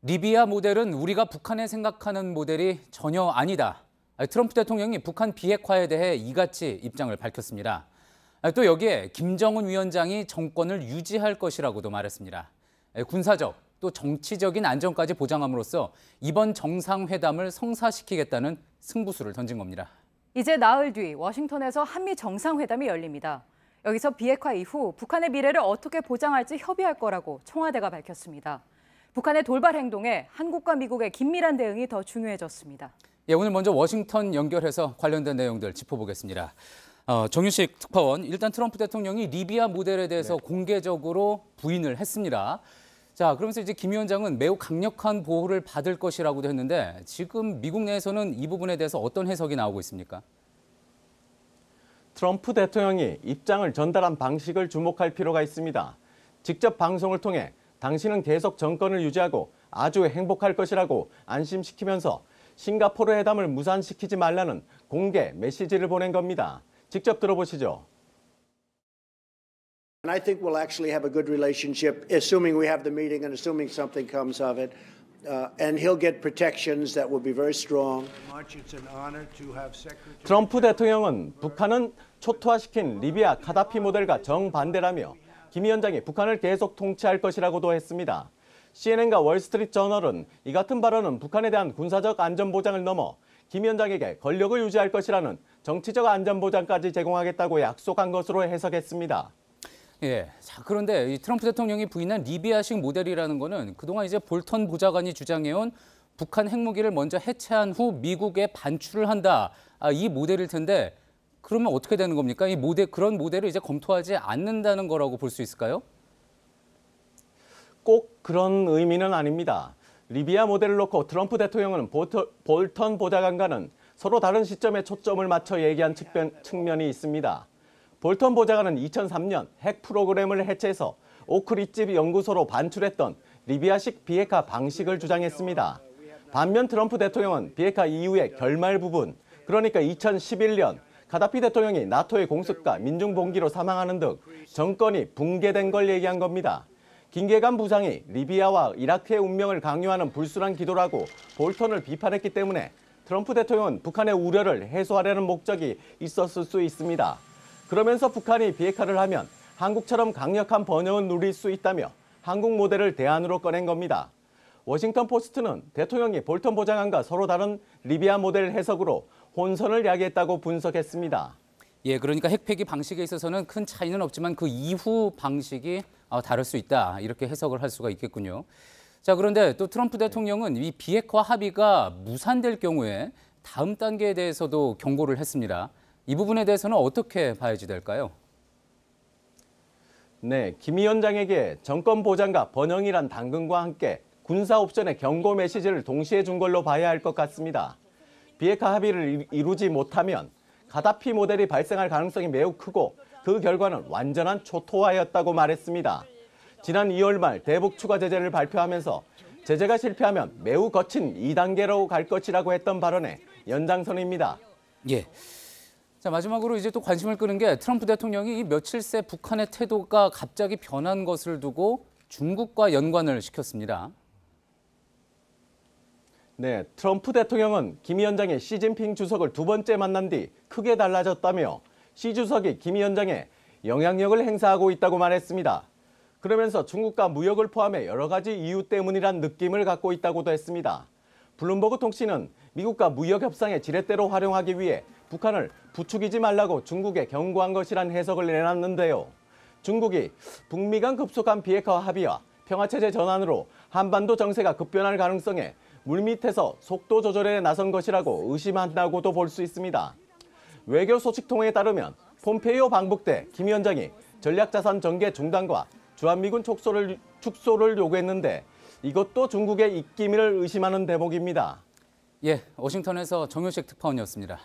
리비아 모델은 우리가 북한에 생각하는 모델이 전혀 아니다. 트럼프 대통령이 북한 비핵화에 대해 이같이 입장을 밝혔습니다. 또 여기에 김정은 위원장이 정권을 유지할 것이라고도 말했습니다. 군사적 또 정치적인 안정까지 보장함으로써 이번 정상회담을 성사시키겠다는 승부수를 던진 겁니다. 이제 나흘 뒤 워싱턴에서 한미 정상회담이 열립니다. 여기서 비핵화 이후 북한의 미래를 어떻게 보장할지 협의할 거라고 청와대가 밝혔습니다. 북한의 돌발 행동에 한국과 미국의 긴밀한 대응이 더 중요해졌습니다. 오늘 먼저 워싱턴 연결해서 관련된 내용들 짚어보겠습니다. 정유식 특파원, 일단 트럼프 대통령이 리비아 모델에 대해서 공개적으로 부인을 했습니다. 자, 그러면서 이제 김 위원장은 매우 강력한 보호를 받을 것이라고도 했는데 지금 미국 내에서는 이 부분에 대해서 어떤 해석이 나오고 있습니까? 트럼프 대통령이 입장을 전달한 방식을 주목할 필요가 있습니다. 직접 방송을 통해 당신은 계속 정권을 유지하고 아주 행복할 것이라고 안심시키면서 싱가포르 회담을 무산시키지 말라는 공개 메시지를 보낸 겁니다. 직접 들어보시죠. And I think we'll actually have a good relationship, assuming we have the meeting and assuming something comes of it. And he'll get protections that will be very strong. 트럼프 대통령은 북한은 초토화시킨 리비아 카다피 모델과 정반대라며 김 위원장이 북한을 계속 통치할 것이라고도 했습니다. CNN과 월스트리트저널은 이 같은 발언은 북한에 대한 군사적 안전보장을 넘어 김 위원장에게 권력을 유지할 것이라는 정치적 안전보장까지 제공하겠다고 약속한 것으로 해석했습니다. 자, 그런데 이 트럼프 대통령이 부인한 리비아식 모델이라는 거는 그동안 이제 볼턴 보좌관이 주장해온 북한 핵무기를 먼저 해체한 후 미국에 반출을 한다. 이 모델일 텐데 그러면 어떻게 되는 겁니까? 이 모델, 그런 모델을 이제 검토하지 않는다는 거라고 볼 수 있을까요? 꼭 그런 의미는 아닙니다. 리비아 모델을 놓고 트럼프 대통령은 볼턴 보좌관과는 서로 다른 시점에 초점을 맞춰 얘기한 측면이 있습니다. 볼턴 보좌관은 2003년 핵 프로그램을 해체해서 오크릿집 연구소로 반출했던 리비아식 비핵화 방식을 주장했습니다. 반면 트럼프 대통령은 비핵화 이후의 결말 부분, 그러니까 2011년 가다피 대통령이 나토의 공습과 민중봉기로 사망하는 등 정권이 붕괴된 걸 얘기한 겁니다. 김계관 부상이 리비아와 이라크의 운명을 강요하는 불순한 기도라고 볼턴을 비판했기 때문에 트럼프 대통령은 북한의 우려를 해소하려는 목적이 있었을 수 있습니다. 그러면서 북한이 비핵화를 하면 한국처럼 강력한 번영을 누릴 수 있다며 한국 모델을 대안으로 꺼낸 겁니다. 워싱턴 포스트는 대통령이 볼턴 보좌관과 서로 다른 리비아 모델 해석으로 혼선을 야기했다고 분석했습니다. 그러니까 핵폐기 방식에 있어서는 큰 차이는 없지만 그 이후 방식이 다를 수 있다. 이렇게 해석을 할 수가 있겠군요. 자, 그런데 또 트럼프 대통령은 이 비핵화 합의가 무산될 경우에 다음 단계에 대해서도 경고를 했습니다. 이 부분에 대해서는 어떻게 봐야지 될까요? 김 위원장에게 정권 보장과 번영이란 당근과 함께 군사 옵션의 경고 메시지를 동시에 준 걸로 봐야 할 것 같습니다. 비핵화 합의를 이루지 못하면 가다피 모델이 발생할 가능성이 매우 크고 그 결과는 완전한 초토화였다고 말했습니다. 지난 2월 말 대북 추가 제재를 발표하면서 제재가 실패하면 매우 거친 2단계로 갈 것이라고 했던 발언의 연장선입니다. 자, 마지막으로 이제 또 관심을 끄는 게 트럼프 대통령이 며칠 새 북한의 태도가 갑자기 변한 것을 두고 중국과 연관을 시켰습니다. 트럼프 대통령은 김 위원장이 시진핑 주석을 두 번째 만난 뒤 크게 달라졌다며 시 주석이 김 위원장에 영향력을 행사하고 있다고 말했습니다. 그러면서 중국과 무역을 포함해 여러 가지 이유 때문이란 느낌을 갖고 있다고도 했습니다. 블룸버그 통신은 미국과 무역 협상의 지렛대로 활용하기 위해 북한을 부추기지 말라고 중국에 경고한 것이란 해석을 내놨는데요. 중국이 북미 간 급속한 비핵화 합의와 평화체제 전환으로 한반도 정세가 급변할 가능성에 물밑에서 속도 조절에 나선 것이라고 의심한다고도 볼 수 있습니다. 외교 소식통에 따르면 폼페이오 방북 때 김 위원장이 전략자산 전개 중단과 주한미군 축소를 요구했는데 이것도 중국의 입김을 의심하는 대목입니다. 워싱턴에서 정유식 특파원이었습니다.